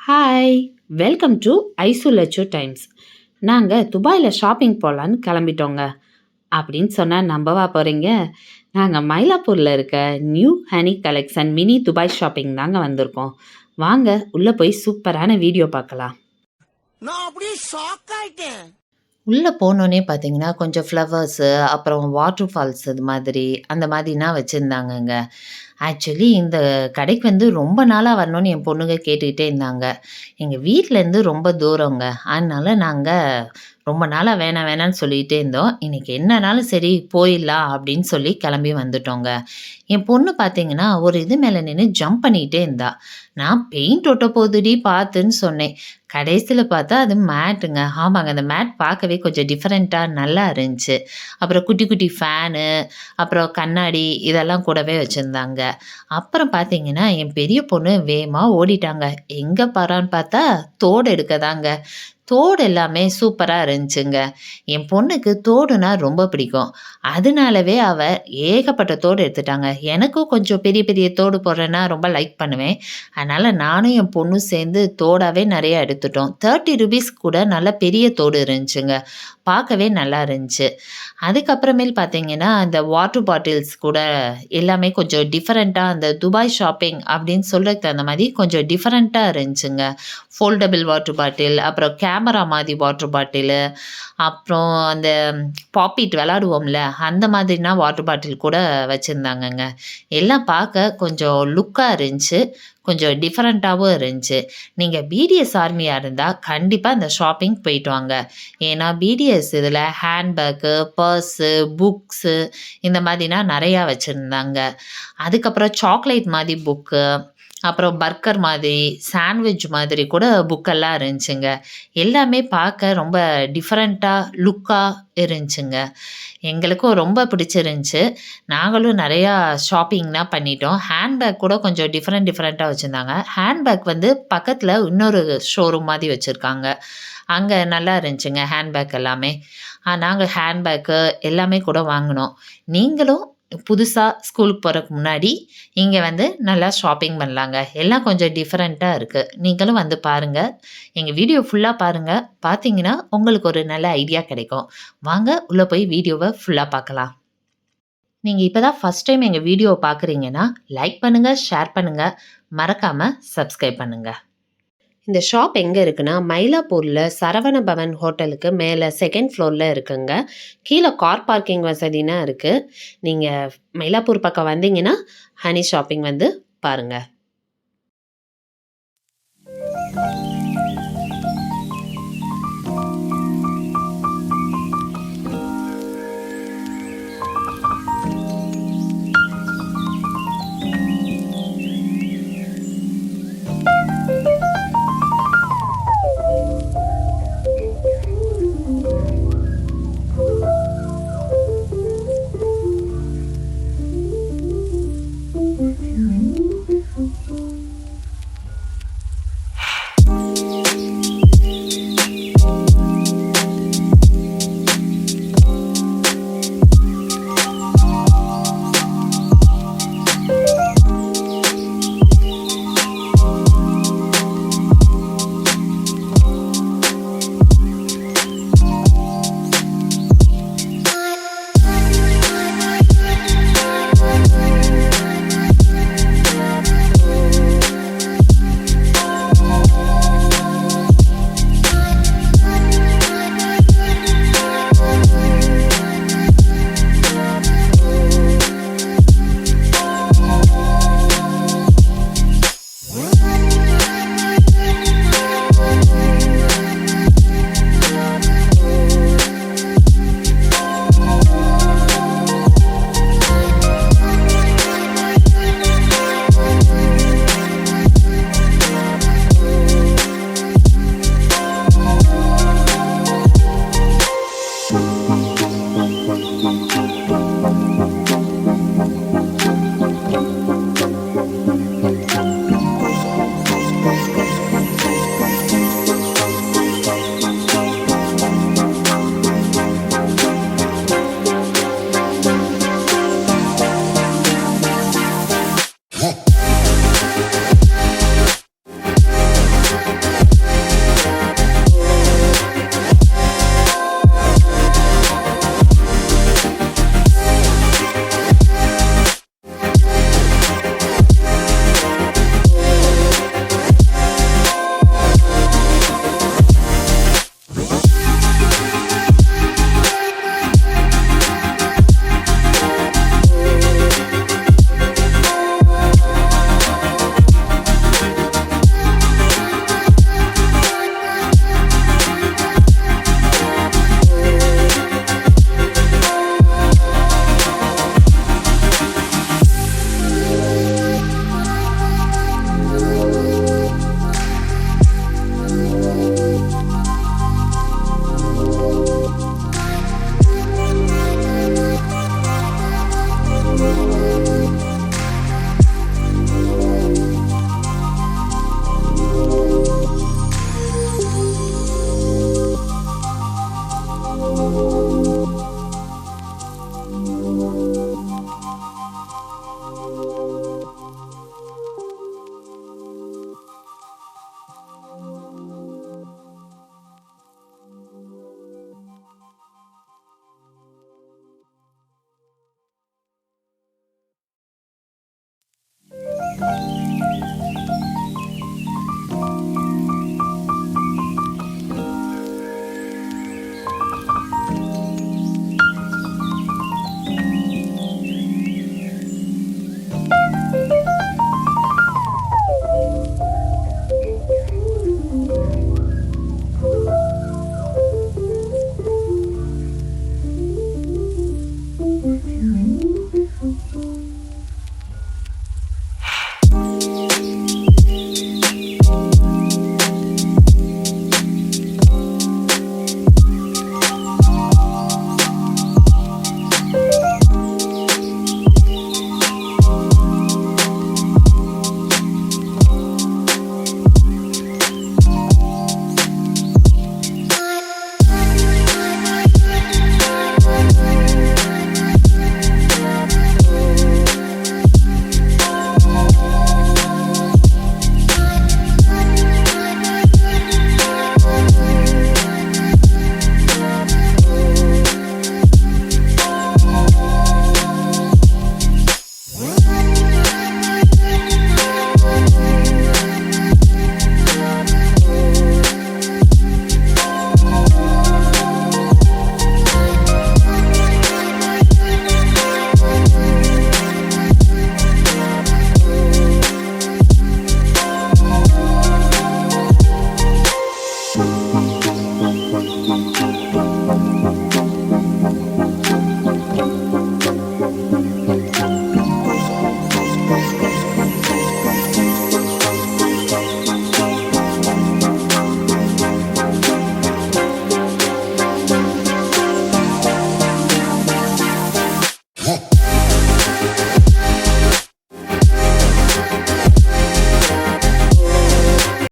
Hi, welcome to ஐசுலச்சு times. நாங்கள் துபாயில் ஷாப்பிங் போகலான்னு கிளம்பிட்டோங்க. அப்படின்னு சொன்னால் நம்பவா போகிறீங்க? நாங்கள் மயிலாப்பூரில் இருக்க new honey collection mini Dubai shopping தாங்க வந்திருக்கோம். வாங்க உள்ளே போய் சூப்பரான வீடியோ பார்க்கலாம். நான் அப்படியே ஷாக் ஆயிட்டேன். உள்ளே போனோன்னே பார்த்தீங்கன்னா கொஞ்சம் ஃப்ளவர்ஸு அப்புறம் வாட்டர் ஃபால்ஸ் இது மாதிரி அந்த மாதிரினா வச்சுருந்தாங்கங்க. ஆக்சுவலி இந்த கடைக்கு வந்து ரொம்ப நாளாக வரணும்னு என் பொண்ணுங்க கேட்டுக்கிட்டே இருந்தாங்க. எங்கள் வீட்டிலேருந்து ரொம்ப தூரங்க. அதனால நாங்கள் ரொம்ப நாளாக வேணாம் வேணான்னு சொல்லிகிட்டே இருந்தோம். இன்றைக்கி என்னன்னாலும் சரி போயிடலாம் அப்படின்னு சொல்லி கிளம்பி வந்துட்டோங்க. என் பொண்ணு பார்த்தீங்கன்னா ஒரு இது மேலே நின்று ஜம்ப் பண்ணிக்கிட்டே இருந்தா. நான் பெயிண்ட் ஒட்ட போகுதுடி பார்த்துன்னு சொன்னேன். கடைசியில் பார்த்தா அது மேட்டுங்க. ஆமாங்க, அந்த மேட் பார்க்கவே கொஞ்சம் டிஃப்ரெண்ட்டாக நல்லா இருந்துச்சு. அப்புறம் குட்டி குட்டி ஃபேனு, அப்புறம் கண்ணாடி இதெல்லாம் கூடவே வச்சுருந்தாங்க. அப்புறம் பார்த்தீங்கன்னா என் பெரிய பொண்ணு வேகமாக ஓடிட்டாங்க. எங்கே போகிறான்னு பார்த்தா தோடு எடுக்கதாங்க. தோடு எல்லாமே சூப்பராக இருந்துச்சுங்க. என் பொண்ணுக்கு தோடுனா ரொம்ப பிடிக்கும். அதனாலவே அவள் ஏகப்பட்ட தோடு எடுத்துட்டாங்க. எனக்கும் கொஞ்சம் பெரிய பெரிய தோடு போடுறேன்னா ரொம்ப லைக் பண்ணுவேன். அதனால் நானும் என் பொண்ணும் சேர்ந்து தோடாகவே நிறையா எடுத்துட்டோம். 30 ருபீஸ் கூட நல்ல பெரிய தோடு இருந்துச்சுங்க. பார்க்கவே நல்லா இருந்துச்சு. அதுக்கப்புறமேல் பார்த்தீங்கன்னா அந்த வாட்டர் பாட்டில்ஸ் கூட எல்லாமே கொஞ்சம் டிஃப்ரெண்ட்டாக அந்த துபாய் ஷாப்பிங் அப்படின்னு சொல்கிறதுக்கு தகுந்த மாதிரி கொஞ்சம் டிஃப்ரெண்ட்டாக இருந்துச்சுங்க. ஃபோல்டபிள் வாட்டர் பாட்டில், அப்புறம் கேமரா மாதிரி வாட்டர் பாட்டிலு, அப்புறம் அந்த பாப்பிட் விளாடுவோம்ல அந்த மாதிரினா வாட்டர் பாட்டில் கூட வச்சுருந்தாங்கங்க. எல்லாம் பார்க்க கொஞ்சம் லுக்காக இருந்துச்சு, கொஞ்சம் டிஃப்ரெண்ட்டாகவும் இருந்துச்சு. நீங்கள் பிடிஎஸ் ஆர்மியாக இருந்தால் கண்டிப்பாக இந்த ஷாப்பிங் போயிட்டு வாங்க. ஏன்னா பிடிஎஸ் இதில் ஹேண்ட்பேக்கு, பர்ஸு, புக்ஸு இந்த மாதிரினா நிறையா வச்சுருந்தாங்க. அதுக்கப்புறம் சாக்லேட் மாதிரி புக்கு, அப்புறம் பர்கர் மாதிரி, சாண்ட்விச் மாதிரி கூட புக்கெல்லாம் இருந்துச்சுங்க. எல்லாமே பார்க்க ரொம்ப டிஃப்ரெண்ட்டாக லுக்காக இருந்துச்சுங்க. எங்களுக்கும் ரொம்ப பிடிச்சிருந்துச்சி. நாங்களும் நிறையா ஷாப்பிங்லாம் பண்ணிட்டோம். ஹேண்ட்பேக் கூட கொஞ்சம் டிஃப்ரெண்ட்டாக வச்சுருந்தாங்க. ஹேண்ட்பேக் வந்து பக்கத்தில் இன்னொரு ஷோரூம் மாதிரி வச்சுருக்காங்க. அங்கே நல்லா இருந்துச்சுங்க ஹேண்ட்பேக் எல்லாமே. நாங்கள் ஹேண்ட்பேக்கு எல்லாமே கூட வாங்கினோம். நீங்களும் புதுசாக ஸ்கூலுக்கு போகிறதுக்கு முன்னாடி இங்கே வந்து நல்லா ஷாப்பிங் பண்ணலாங்க. எல்லாம் கொஞ்சம் டிஃப்ரெண்ட்டாக இருக்குது. நீங்களும் வந்து பாருங்கள். எங்கள் வீடியோ ஃபுல்லாக பாருங்கள். பார்த்தீங்கன்னா உங்களுக்கு ஒரு நல்ல ஐடியா கிடைக்கும். வாங்க உள்ளே போய் வீடியோவை ஃபுல்லாக பார்க்கலாம். நீங்கள் இப்போ தான் ஃபஸ்ட் டைம் எங்கள் வீடியோவை பார்க்குறீங்கன்னா லைக் பண்ணுங்கள், ஷேர் பண்ணுங்கள், மறக்காமல் சப்ஸ்கிரைப் பண்ணுங்கள். இந்த ஷாப் எங்கே இருக்குன்னா மயிலாப்பூரில் சரவண பவன் ஹோட்டலுக்கு மேலே 2nd ஃப்ளோரில் இருக்குங்க. கீழே கார் பார்க்கிங் வசதினா இருக்குது. நீங்கள் மயிலாப்பூர் பக்கம் வந்தீங்கன்னா ஹனி ஷாப்பிங் வந்து பாருங்கள்.